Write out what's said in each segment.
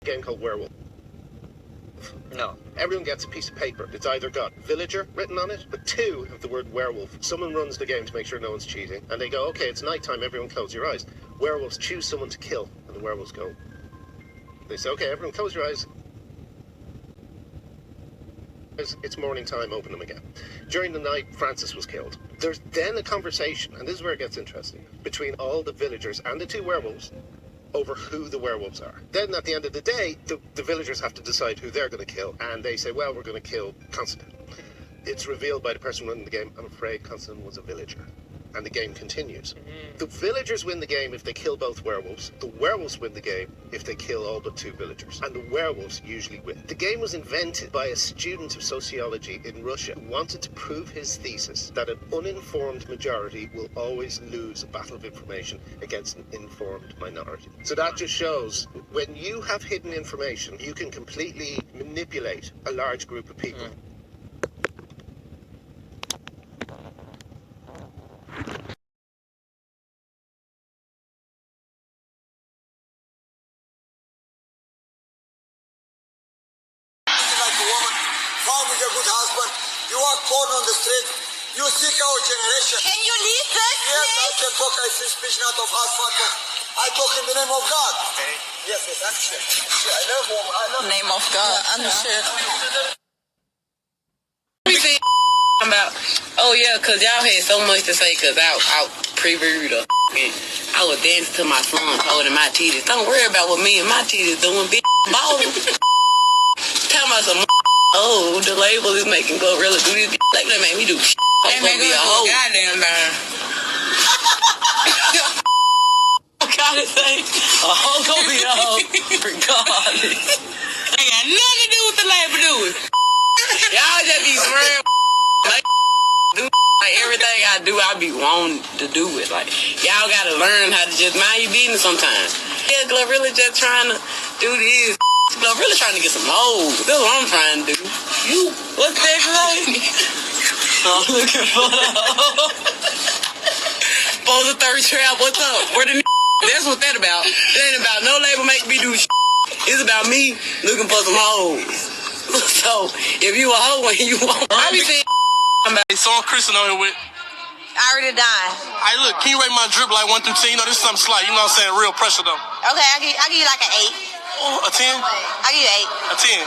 game called Werewolf? No. Everyone gets a piece of paper. It's either got villager written on it, but 2 have the word werewolf. Someone runs the game to make sure no one's cheating, and they go, okay, it's nighttime, everyone close your eyes. Werewolves choose someone to kill, and the werewolves go. They say, okay, everyone close your eyes. It's morning time, open them again. During the night, Francis was killed. There's then a conversation, and this is where it gets interesting, between all the villagers and the 2 werewolves over who the werewolves are. Then at the end of the day, the villagers have to decide who they're going to kill, and they say, well, we're going to kill Constantine. It's revealed by the person running the game, I'm afraid Constantine was a villager. And the game continues. The villagers win the game if they kill both werewolves. The werewolves win the game if they kill all but 2 villagers. And the werewolves usually win. The game was invented by a student of sociology in Russia who wanted to prove his thesis that an uninformed majority will always lose a battle of information against an informed minority. So that just shows when you have hidden information, you can completely manipulate a large group of people. Found a good husband. You are born on the street. You seek our generation. Can you leave this? Yes, I can talk. I free speech not of house fucker. I talk in the name of God. Okay. Yes, I'm sure. I love woman. I love Name of God. Yeah, I'm sure. About, oh yeah, cause y'all had so much to say, cause I previewed her. I was dancing to my song, holding my titties. Don't worry about what me and my titties doing, bitch. Ballin'. Tell me some. Oh, the label is making Glorilla do this. Like, that made me do shit. I'm gonna be a hoe. Goddamn man. I gotta say, a hoe gonna be a hoe, regardless. Ain't got nothing to do with the label, do it. Y'all just be swearing. Like, do like everything I do, I be wanting to do it. Like, y'all gotta learn how to just mind your business sometimes. Yeah, Glorilla just trying to do this. Glorilla trying to get some hoes. That's what I'm trying to do. You, what's that like? I'm looking for the hoe. Pose a thirst trap, what's up? Where the That's what that about. It ain't about no label making me do shit. It's about me looking for some hoes. So, if you a hoe and you want, I be saying So I'm Kristen on here with. I already died. Hey, look, can you rate my drip like 1 through 10? You know, this is something slight. You know what I'm saying? Real pressure, though. Okay, I give you like an 8. A 10? I give you 8. A 10.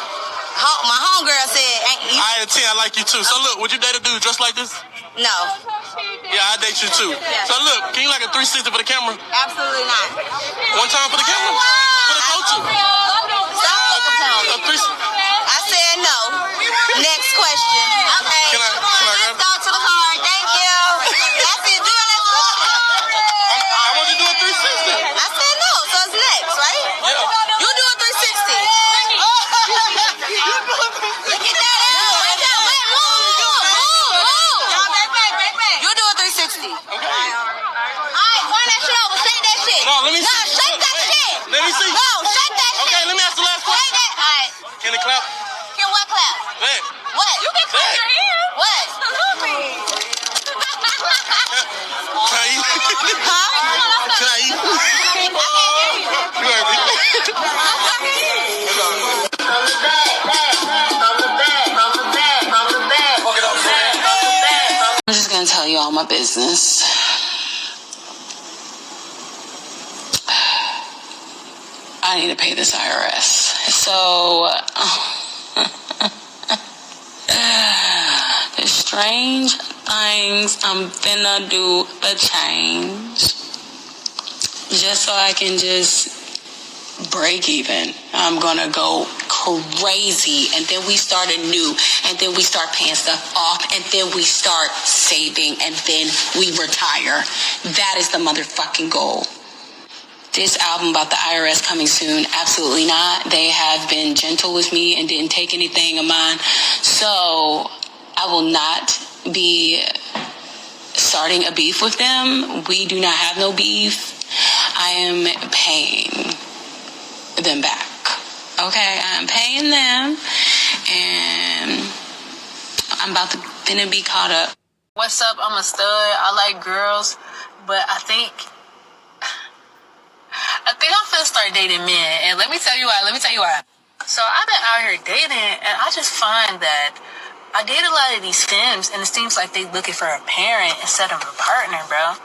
My homegirl said, I had a 10. I like you, too. So, look, would you date a dude dressed like this? no. Yeah, I date you, too. Yeah. So, look, can you like a 360 for the camera? Absolutely not. One time for the camera? For the culture. Stop fucking telling A me. 360. I said no. Next question. Okay. Can I grab? Let's go to the card. Thank you. That's it. Do your next question. I want you to do a 360. I said no, so it's next, right? Yeah. You do a 360. Look at that ass right there. Wait, move. You do a 360. Okay. Alright, turn that shit over. Shake that shit. No, let me see. shake that shit. Let me see. No, shake that shit. Okay, let me ask the last Shake question. that. Alright. Can it clap? Can what clap? Man. What? You can clap Hey. your hands. What? Can I eat? Huh? Can I eat? You heard me. I'm just gonna tell you all my business. I need to pay this IRS. So, the strange things I'm finna do a change just so I can just break even. I'm gonna go crazy, and then we start anew, and then we start paying stuff off, and then we start saving, and then we retire. That is the motherfucking goal. This album about the IRS coming soon, absolutely not. They have been gentle with me and didn't take anything of mine. So I will not be starting a beef with them. We do not have no beef. I am paying them back. Okay, I'm paying them, and I'm about to finna be caught up. What's up? I'm a stud. I like girls, but I think I'm finna start start dating men, and let me tell you why. So I've been out here dating, and I just find that I date a lot of these femmes, and it seems like they looking for a parent instead of a partner, bro.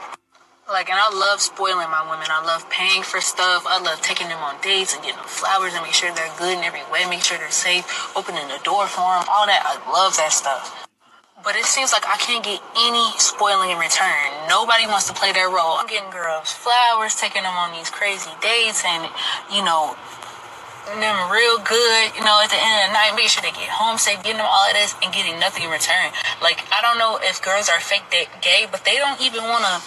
Like, and I love spoiling my women. I love paying for stuff. I love taking them on dates and getting them flowers and make sure they're good in every way, make sure they're safe, opening the door for them, all that. I love that stuff. But it seems like I can't get any spoiling in return. Nobody wants to play their role. I'm getting girls flowers, taking them on these crazy dates, and, you know, them real good, you know, at the end of the night, make sure they get home safe, getting them all of this and getting nothing in return. Like, I don't know if girls are fake gay, but they don't even want to,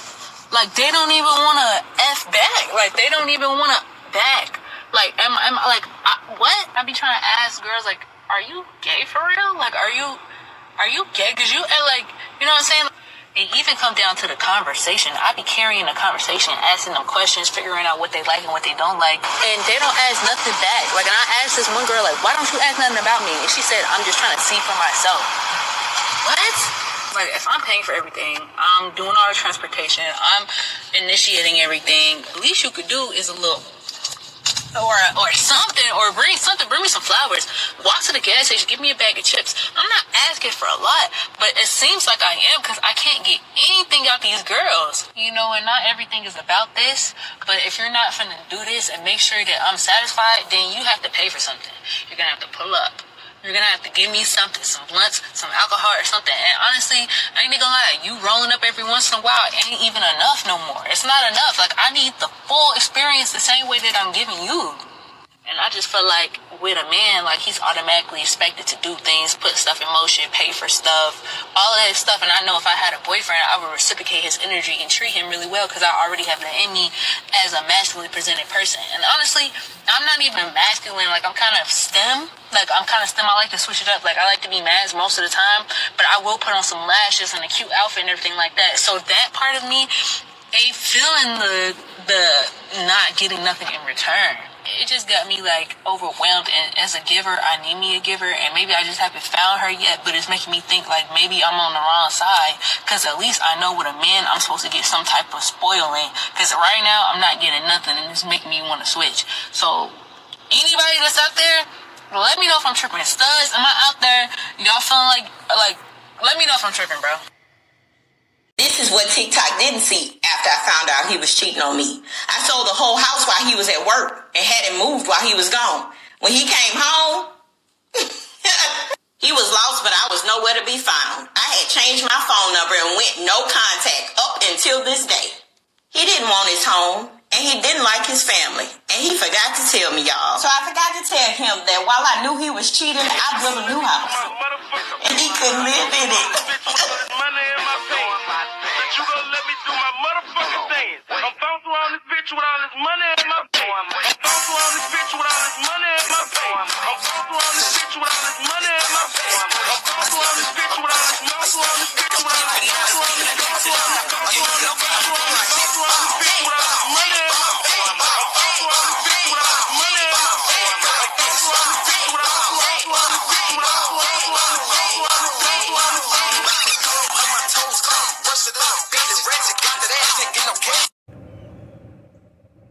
like, they don't even want to F back. Like, they don't even want to back. Like, what? I be trying to ask girls, like, are you gay for real? Like, are you gay? Because you, like, you know what I'm saying? It even come down to the conversation. I be carrying the conversation, asking them questions, figuring out what they like and what they don't like. And they don't ask nothing back. Like, and I asked this one girl, like, why don't you ask nothing about me? And she said, I'm just trying to see for myself. What? Like, if I'm paying for everything, I'm doing all the transportation, I'm initiating everything, the least you could do is a little... Or something, or bring me some flowers. Walk to the gas station, give me a bag of chips. I'm not asking for a lot, but it seems like I am because I can't get anything out these girls. You know, and not everything is about this, but if you're not finna do this and make sure that I'm satisfied, then you have to pay for something. You're gonna have to pull up. You're gonna have to give me something, some blunts, some alcohol or something. And honestly, I ain't gonna lie, you rolling up every once in a while ain't even enough no more. It's not enough. Like, I need the full experience the same way that I'm giving you. And I just feel like with a man, like, he's automatically expected to do things, put stuff in motion, pay for stuff, all of that stuff. And I know if I had a boyfriend, I would reciprocate his energy and treat him really well because I already have that in me as a masculinely presented person. And honestly, I'm not even masculine. Like, I'm kind of STEM. Like, I'm kind of STEM. I like to switch it up. Like, I like to be masc most of the time, but I will put on some lashes and a cute outfit and everything like that. So that part of me ain't feeling the not getting nothing in return. It just got me, like, overwhelmed, and as a giver, I need me a giver, and maybe I just haven't found her yet, but it's making me think, like, maybe I'm on the wrong side, because at least I know with a man, I'm supposed to get some type of spoiling, because right now, I'm not getting nothing, and it's making me want to switch. So, anybody that's out there, let me know if I'm tripping. Studs, am I out there? Y'all feeling like, let me know if I'm tripping, bro. This is what TikTok didn't see after I found out he was cheating on me. I sold the whole house while he was at work and had it moved while he was gone. When he came home, he was lost, but I was nowhere to be found. I had changed my phone number and went no contact up until this day. He didn't want his home, and he didn't like his family, and he forgot to tell me, y'all. So I forgot to tell him that while I knew he was cheating, I built a new house, and he couldn't live in it. You gonna let me do my motherfucking thing. I'm bouncing around this bitch with all this money in my pants. I'm bouncing around this bitch with all this money in my pants. I'm bouncing around this bitch with all this money in my pants. I'm bouncing around this bitch with all this money. I'm around this bitch with all this money. I'm around this bitch with all this money. I'm around this bitch with all this money in my pants. I'm bouncing around this bitch with all this money in my pants. I'm bouncing around this bitch with all this money in my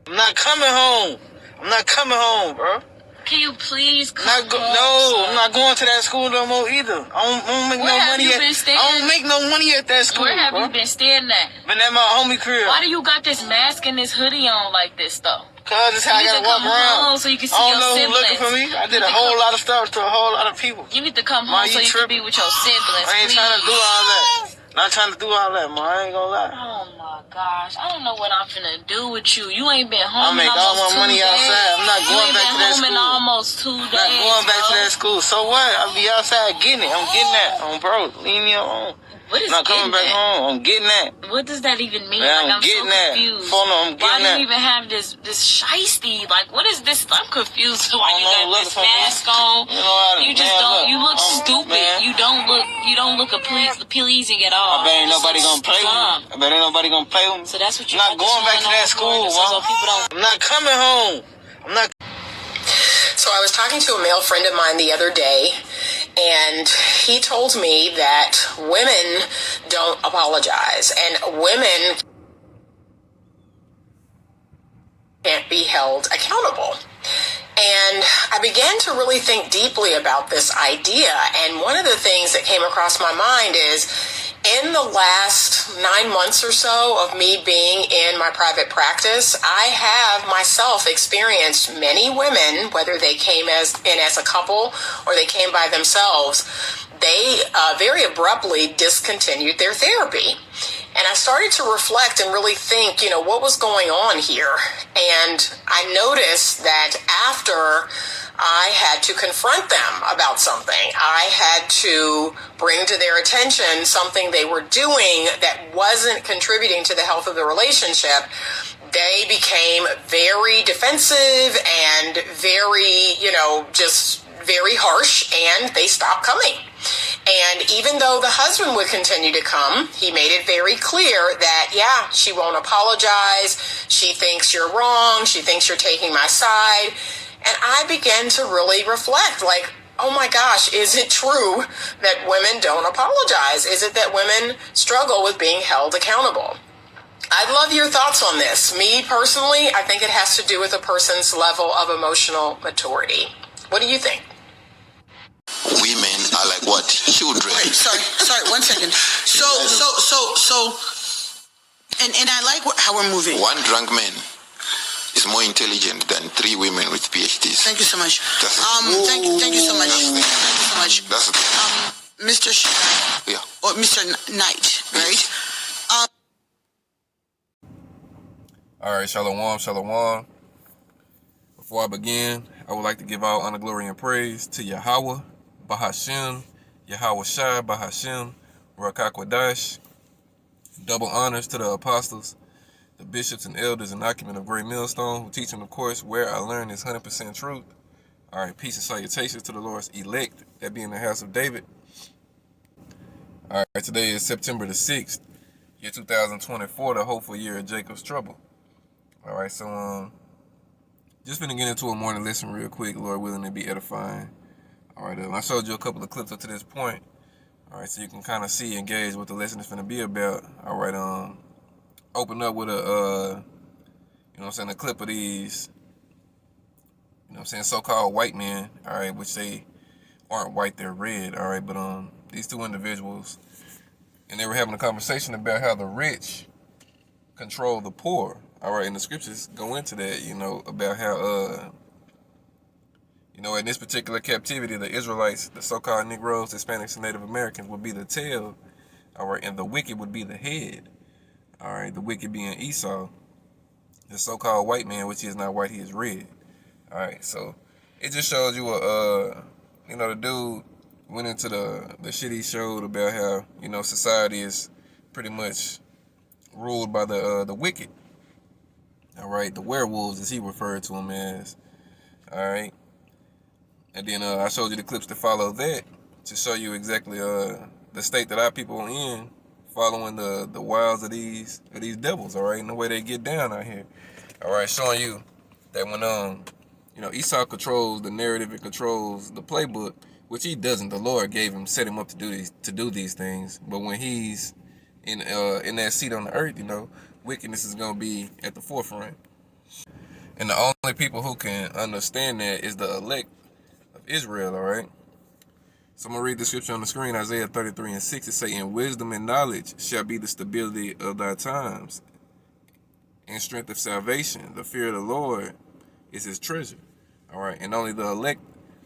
I'm not coming home. I'm not coming home, bro. Can you please come home? No, I'm not going to that school no more either. I don't make no money at. I don't make no money at that school. Where have you been staying at? Been at my homie crib. Why do you got this mask and this hoodie on like this though? Cause that's how I gotta walk around. So you can see I your don't know who's siblings. looking for me. I did a whole lot of stuff to a whole lot of people. You need to come home so you can be with your siblings. I ain't trying to do all that. Not trying to do all that, man. I ain't gonna lie. Oh my gosh, I don't know what I'm finna do with you. You ain't been home. I make all my money outside. I'm not going back to that school. You ain't been home in almost 2 days. I'm not going back to that school. So what? I'll be outside getting it. I'm getting that. I'm broke. Leave me alone. What is not coming back that? home. I'm getting that. What does that even mean? Man, like, I'm getting so confused. I'm getting Why do that. you even have this shiesty? Like, what is this? I'm confused. Why you got this for mask on? You just don't. You look stupid. Man. You don't look pleasing at all. I bet ain't nobody gonna play with me. I bet ain't nobody gonna play with me. So that's what you. I'm not going back to that school. I'm not coming home. I'm not. So I was talking to a male friend of mine the other day, and he told me that women don't apologize, and women can't be held accountable. And I began to really think deeply about this idea. And one of the things that came across my mind is, in the last 9 months or so of me being in my private practice, I have myself experienced many women, whether they came in as a couple or they came by themselves, they very abruptly discontinued their therapy. And I started to reflect and really think, what was going on here? And I noticed that after I had to confront them about something, I had to bring to their attention something they were doing that wasn't contributing to the health of the relationship, they became very defensive and very, just very harsh, and they stopped coming. And even though the husband would continue to come, he made it very clear that, she won't apologize. She thinks you're wrong. She thinks you're taking my side. And I began to really reflect, like, oh my gosh, is it true that women don't apologize? Is it that women struggle with being held accountable? I'd love your thoughts on this. Me personally, I think it has to do with a person's level of emotional maturity. What do you think? Women are like what? Children. Wait, sorry, 1 second. So, and I like how we're moving. One drunk man is more intelligent than 3 women with PhDs. Thank you so much. Thank you so much. Thank you so much. That's the thing. Mr. Or Mr. Knight, right? All right, shalom. Before I begin, I would like to give all honor, glory, and praise to Yahweh, Bahashem, Yahweh Shai, Bahashem, Rakakwadash. Double honors to the apostles, the bishops and elders and acumen of Great Millstone, who teach them, of course, where I learned is 100% truth. All right, peace and salutations to the Lord's elect, that be in the house of David. All right, today is September the 6th, year 2024, the hopeful year of Jacob's trouble. All right, so just finna get into a morning lesson real quick, Lord willing, to be edifying. All right, I showed you a couple of clips up to this point. All right, so you can kind of see and gauge what the lesson is finna be about. All right, open up with a, a clip of these, so-called white men. All right, which they aren't white, they're red. All right, but these 2 individuals, and they were having a conversation about how the rich control the poor. All right, and the scriptures go into that, about how, in this particular captivity, the Israelites, the so-called Negroes, Hispanics, and Native Americans would be the tail, all right, and the wicked would be the head, all right, the wicked being Esau, the so-called white man, which he is not white, he is red, all right, so it just shows you the dude went into the shit he showed about how, society is pretty much ruled by the wicked. All right, the werewolves, as he referred to them as. All right, and then I showed you the clips to follow that to show you exactly the state that our people are in, following the wiles of these devils. All right, and the way they get down out here. All right, showing you that when Esau controls the narrative, it controls the playbook, which he doesn't. The Lord set him up to do these things. But when he's in that seat on the earth, wickedness is going to be at the forefront. And the only people who can understand that is the elect of Israel, all right? So I'm going to read the scripture on the screen, Isaiah 33:6. It say, "In wisdom and knowledge shall be the stability of thy times, and strength of salvation. The fear of the Lord is his treasure." All right, and only the elect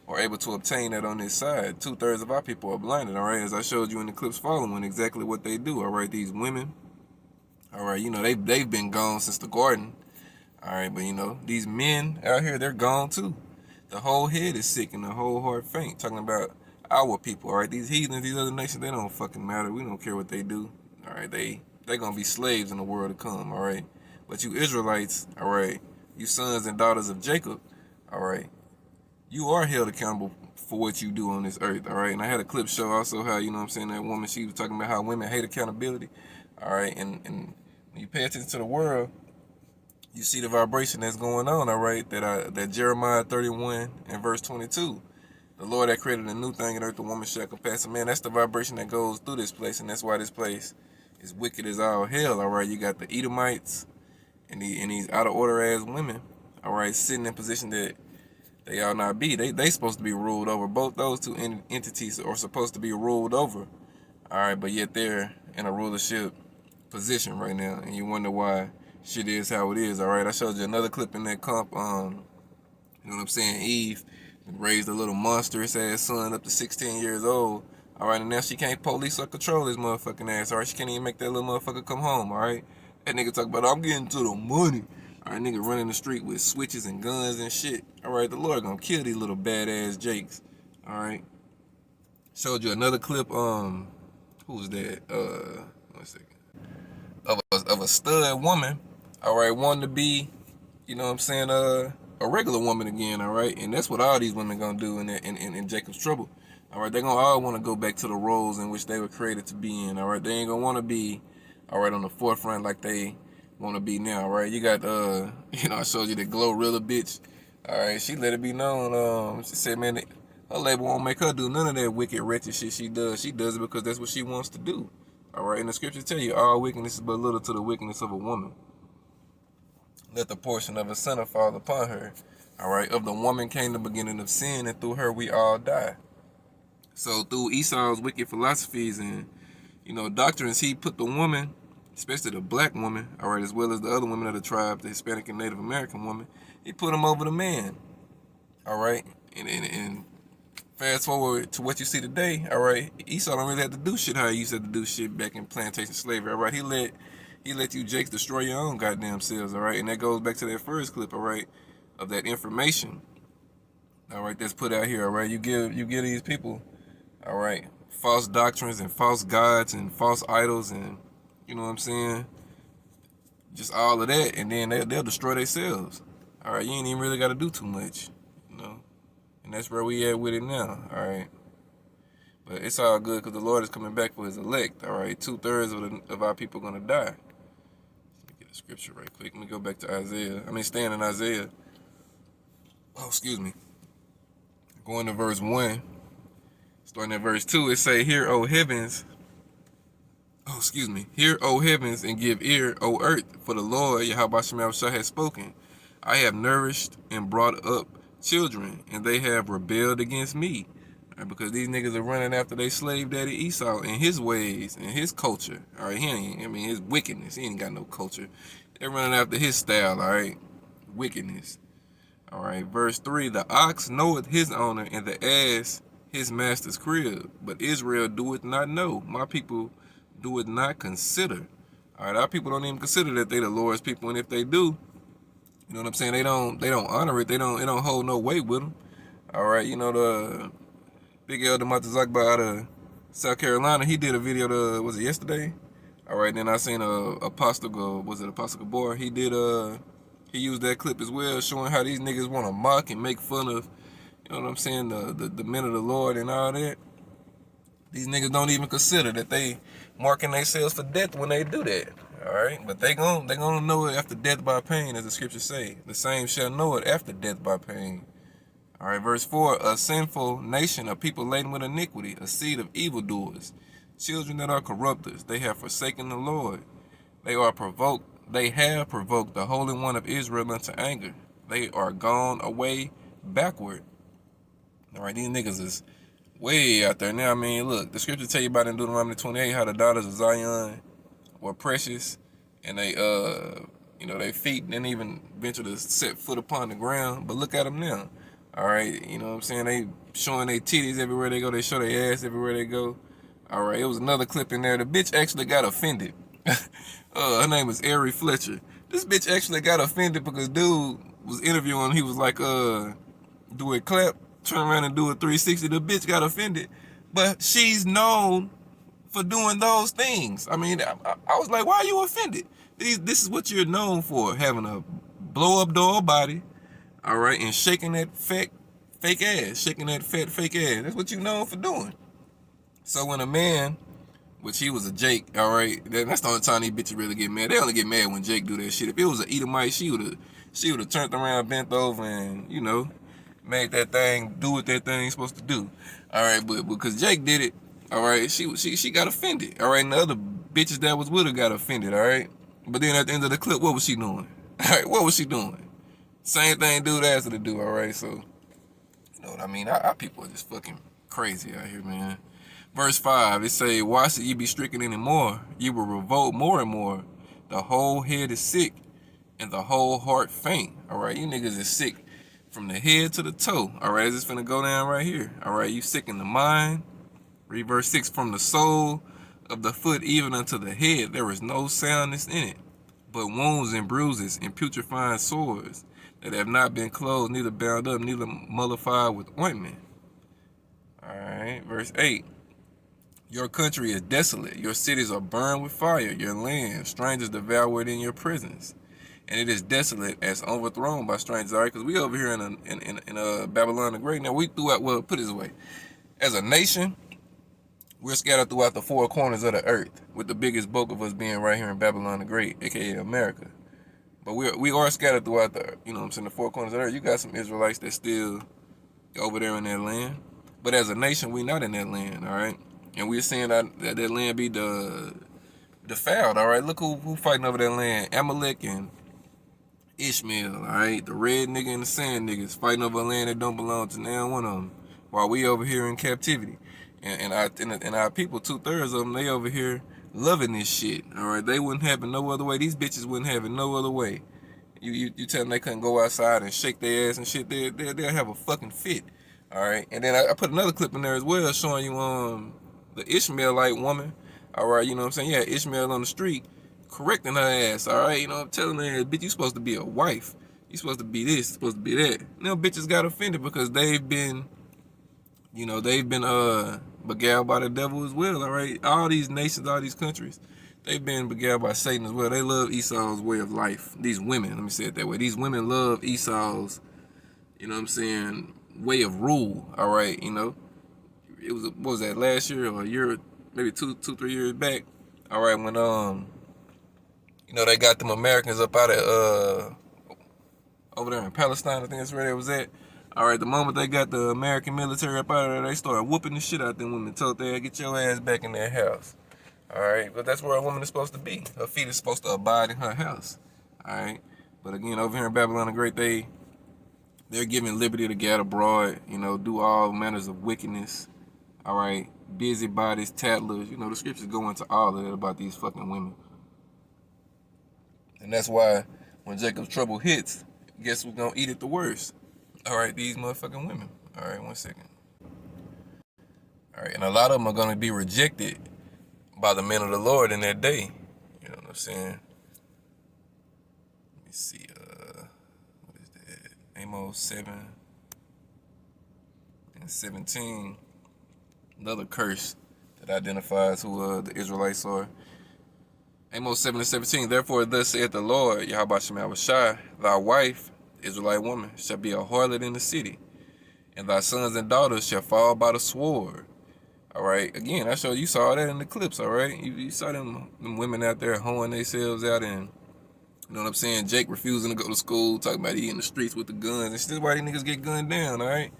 are able to obtain that on this side. 2/3 of our people are blinded, all right? As I showed you in the clips following, exactly what they do, all right? These women, all right, they've been gone since the garden. All right, but these men out here, they're gone too. The whole head is sick and the whole heart faint. Talking about our people, all right? These heathens, these other nations, they don't fucking matter. We don't care what they do. All right, they're gonna be slaves in the world to come, all right? But you Israelites, all right, you sons and daughters of Jacob, all right, you are held accountable for what you do on this earth, all right? And I had a clip show also how, that woman, she was talking about how women hate accountability, all right? And when you pay attention to the world, you see the vibration that's going on, all right? That Jeremiah 31 and verse 22. The Lord that created a new thing in earth, the woman shall compass a man. That's the vibration that goes through this place, and that's why this place is wicked as all hell, all right? You got the Edomites and these out of order ass women, all right, sitting in position that they ought not be. They supposed to be ruled over. Both those two entities are supposed to be ruled over, all right, but yet they're in a rulership position right now, and you wonder why shit is how it is, all right? I showed you another clip in that comp, you know what I'm saying? Eve raised a little monstrous ass son up to 16 years old, all right, and now she can't police or control his motherfucking ass, all right? She can't even make that little motherfucker come home, all right? That nigga talk about, I'm getting to the money. All right, nigga running the street with switches and guns and shit. All right, the Lord gonna kill these little badass Jakes. All right. Showed you another clip. Who was that? 1 second. Of a stud woman. All right, wanting to be, you know what I'm saying, a regular woman again. All right, and that's what all these women gonna do in Jacob's trouble. All right, they're gonna all want to go back to the roles in which they were created to be in. All right, they ain't gonna want to be, all right, on the forefront like they want to be now, right? You got, you know, I showed you the Glorilla bitch. All right, she let it be known. She said, man, her label won't make her do none of that wicked, wretched shit she does. She does it because that's what she wants to do. All right, and the scriptures tell you all wickedness is but little to the wickedness of a woman. Let the portion of a sinner fall upon her. All right, of the woman came the beginning of sin, and through her we all die. So through Esau's wicked philosophies and, you know, doctrines, he put the woman, especially the black woman, all right, as well as the other women of the tribe, the Hispanic and Native American woman, he put them over the man, all right? And fast forward to what you see today, all right, Esau don't really have to do shit how he used to have to do shit back in plantation slavery, all right? He let you Jakes destroy your own goddamn selves, all right? And that goes back to that first clip, all right, of that information, all right, that's put out here, all right? You give these people, all right, false doctrines and false gods and false idols and, you know what I'm saying? Just all of that, and then they'll destroy themselves. All right, you ain't even really got to do too much, you know? And that's where we at with it now, all right? But it's all good because the Lord is coming back for his elect, all right? 2/3 of our people are going to die. Let me get the scripture right quick. Let me go back to Isaiah. Staying in Isaiah. Oh, excuse me. Going to verse 1. Starting at verse 2, it say, Hear, O heavens, and give ear, O earth, for the Lord, Yahweh Shemel has spoken. I have nourished and brought up children, and they have rebelled against me. Right, because these niggas are running after their slave daddy Esau and his ways and his culture. All right, his wickedness. He ain't got no culture. They're running after his style, all right? Wickedness. All right, verse 3, the ox knoweth his owner, and the ass his master's crib. But Israel doeth not know. My people do it not consider. All right, our people don't even consider that they the Lord's people, and if they do, you know what I'm saying, they don't honor it. It don't hold no weight with them. All right, you know, the big elder Matazakba out of South Carolina, he did a video was it yesterday? All right, then I seen Apostle Gabor? He used that clip as well, showing how these niggas want to mock and make fun of, you know what I'm saying, the men of the Lord and all that. These niggas don't even consider that they marking themselves for death when they do that. All right, but they gonna know it after death by pain, as the scriptures say. The same shall know it after death by pain. All right, verse 4: a sinful nation, a people laden with iniquity, a seed of evildoers, children that are corrupters. They have forsaken the Lord. They have provoked the Holy One of Israel unto anger. They are gone away backward. All right, these niggas is way out there now. Look, the scripture tell you about in Deuteronomy 28 how the daughters of Zion were precious, and they, you know, their feet didn't even venture to set foot upon the ground. But look at them now. All right, you know what I'm saying? They showing their titties everywhere they go. They show their ass everywhere they go. All right, it was another clip in there. The bitch actually got offended. Her name is Ari Fletcher. This bitch actually got offended because dude was interviewing. He was like, do a clap, turn around and do a 360. The bitch got offended, but she's known for doing those things. I was like, why are you offended? This is what you're known for, having a blow-up doll body, all right, and shaking that fat fake ass. That's what you're known for doing. So when a man, which he was a Jake, all right, that's the only time these bitches really get mad. They only get mad when Jake do that shit. If it was an Edomite, she would have turned around, bent over, and, you know, made that thing do what that thing's supposed to do. All right, but because Jake did it, all right, she got offended. All right, and the other bitches that was with her got offended, all right? But then at the end of the clip, what was she doing? All right, what was she doing? Same thing dude asked her to do, all right? So, you know what I mean? Our people are just fucking crazy out here, man. Verse 5, it say, why should ye be stricken anymore? You will revolt more and more. The whole head is sick, and the whole heart faint. All right, you niggas is sick from the head to the toe. All right, it's finna go down right here. All right, you sick in the mind. Read verse 6, from the sole of the foot even unto the head, there is no soundness in it, but wounds and bruises and putrefying sores that have not been closed, neither bound up, neither mollified with ointment. All right, verse 8. Your country is desolate. Your cities are burned with fire. Your land, strangers devour it in your prisons. And it is desolate as overthrown by strangers. All right, because we over here in Babylon the Great. Now, we throughout, well, put it this way. As a nation, we're scattered throughout the four corners of the earth, with the biggest bulk of us being right here in Babylon the Great, a.k.a. America. But we are scattered throughout the, you know what I'm saying, the four corners of the earth. You got some Israelites that still over there in that land. But as a nation, we not in that land, all right? And we're seeing that land be defiled, all right? Look who fighting over that land. Amalek and Ishmael, all right? The red nigga and the sand niggas fighting over a land that don't belong to now one of them. While we over here in captivity. And our people, 2/3 of them, they over here loving this shit, all right? They wouldn't have it no other way. These bitches wouldn't have it no other way. You tell them they couldn't go outside and shake their ass and shit, they'll have a fucking fit, all right? And then I put another clip in there as well showing you the Ishmaelite woman, all right, you know what I'm saying? Yeah, Ishmael on the street correcting her ass, all right? You know, I'm telling her, bitch, you supposed to be a wife. You supposed to be this, supposed to be that. You know, bitches got offended because they've been beguiled by the devil as well, all right? All these nations, all these countries, they've been beguiled by Satan as well. They love Esau's way of life. These women, let me say it that way. These women love Esau's, you know what I'm saying, way of rule, all right, you know? It was, what was that, last year or a year, maybe 3 years back, all right, when, you know, they got them Americans up out of, over there in Palestine, I think that's where they was at. All right, the moment they got the American military up out of there, they started whooping the shit out them women. Told they, get your ass back in their house. All right, but that's where a woman is supposed to be. Her feet is supposed to abide in her house. All right, but again, over here in Babylon the Great, they're giving liberty to get abroad, you know, do all manners of wickedness. All right, busybodies, tattlers. You know, the scriptures go into all of that about these fucking women. And that's why when Jacob's trouble hits, guess who's gonna eat it the worst? All right, these motherfucking women. All right, 1 second. All right, and a lot of them are going to be rejected by the men of the Lord in that day. You know what I'm saying? Let me see. What is that? Amos 7:17. Another curse that identifies who the Israelites are. Amos 7:17. Therefore, thus saith the Lord, Yahweh Shema Shai, thy wife, Israelite woman, shall be a harlot in the city, and thy sons and daughters shall fall by the sword. All right, again, I showed you saw that in the clips. All right, you saw them women out there hoeing themselves out, and you know what I'm saying, Jake refusing to go to school, talking about he in the streets with the guns, and this is why these niggas get gunned down. All right,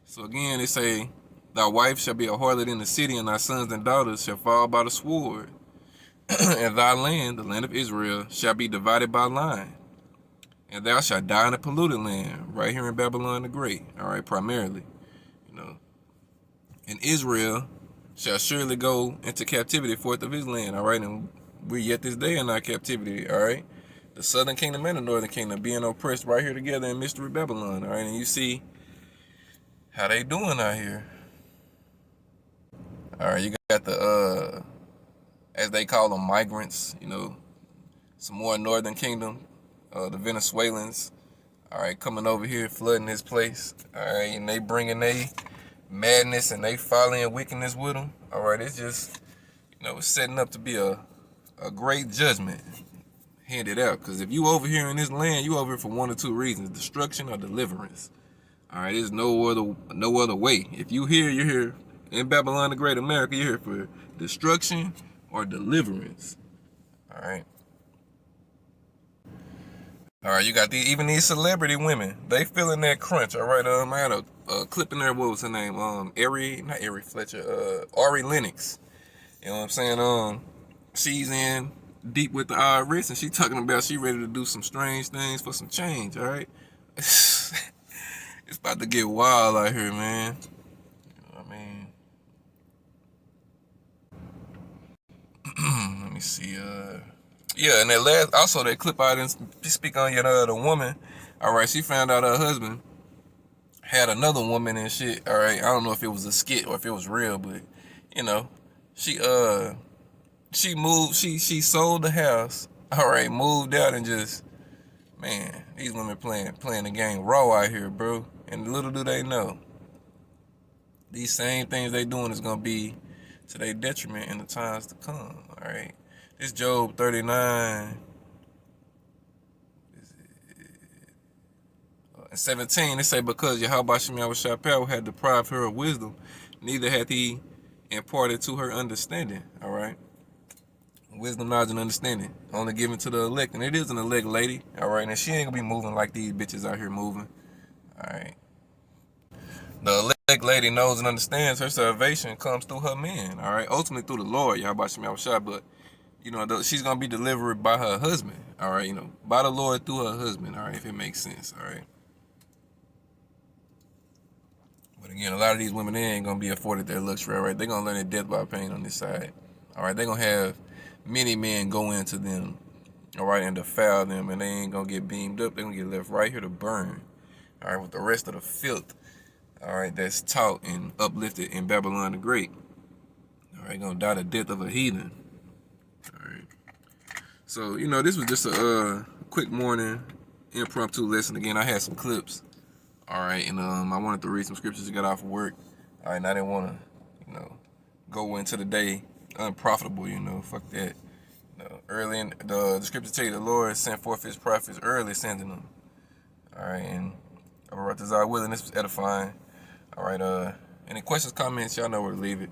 so again, they say, thy wife shall be a harlot in the city, and thy sons and daughters shall fall by the sword, and thy land, the land of Israel, shall be divided by line. And thou shalt die in a polluted land, right here in Babylon the Great, all right, primarily, you know. And Israel shall surely go into captivity forth of his land, all right, and we're yet this day in our captivity, all right. The southern kingdom and the northern kingdom being oppressed right here together in mystery Babylon, all right, and you see how they doing out here. All right, you got the, as they call them, migrants, you know, some more northern kingdom. The Venezuelans, all right, coming over here, flooding this place, all right, and they bringing they madness and they folly and wickedness with them, all right, it's just, you know, it's setting up to be a great judgment handed out, because if you over here in this land, you over here for one or two reasons, destruction or deliverance, all right, there's no other way. If you here, you're here in Babylon the Great, America, you're here for destruction or deliverance, all right. All right, you got even these celebrity women. They feeling that crunch. All right, I had a clip in there. What was her name? Not Ari Fletcher. Ari Lennox. You know what I'm saying? She's in deep with the IRS, and she talking about she ready to do some strange things for some change. All right, it's about to get wild out here, man. You know what I mean? Let me see. Yeah, and that last, also that clip I didn't speak on yet. The woman, all right, she found out her husband had another woman and shit. All right, I don't know if it was a skit or if it was real, but you know, she moved, she sold the house. All right, moved out and just, man, these women playing the game raw out here, bro. And little do they know, these same things they doing is gonna be to their detriment in the times to come. All right, this Job 39. 17, they say, because Yahweh Shem Yahushua had deprived her of wisdom, neither hath he imparted to her understanding. All right, wisdom, knowledge, and understanding only given to the elect, and it is an elect lady. All right, and she ain't gonna be moving like these bitches out here moving. All right, the elect lady knows and understands her salvation comes through her man. All right, ultimately through the Lord Yahweh Shem Yahushua, but you know, she's gonna be delivered by her husband. All right, you know, by the Lord through her husband. All right, if it makes sense. All right. But again, a lot of these women, they ain't going to be afforded their luxury, all right? They're going to learn their death by pain on this side, all right? They're going to have many men go into them, all right, and defile them, and they ain't going to get beamed up. They're going to get left right here to burn, all right, with the rest of the filth, all right, that's taught and uplifted in Babylon the Great, all right? Going to die the death of a heathen, all right? So, you know, this was just a quick morning impromptu lesson. Again, I had some clips. All right, and I wanted to read some scriptures to get off of work. All right, and I didn't want to, you know, go into the day unprofitable, you know, fuck that. You know, early in the scriptures tell you the Lord sent forth his prophets early, sending them. All right, and I brought this out willing. This was edifying. All right, any questions, comments, y'all know where to leave it.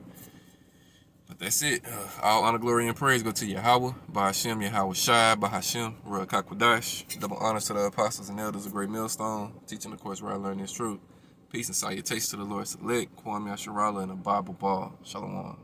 But that's it. All honor, glory, and praise go to Yahweh, Bahashem, Yahweh Shai, Bahashem, Ruach HaKodesh. Double honors to the apostles and elders of Great Millstone, teaching the course where I learned this truth. Peace and salutations to the Lord select, Kwame Asherala, and a Bible ball. Shalom.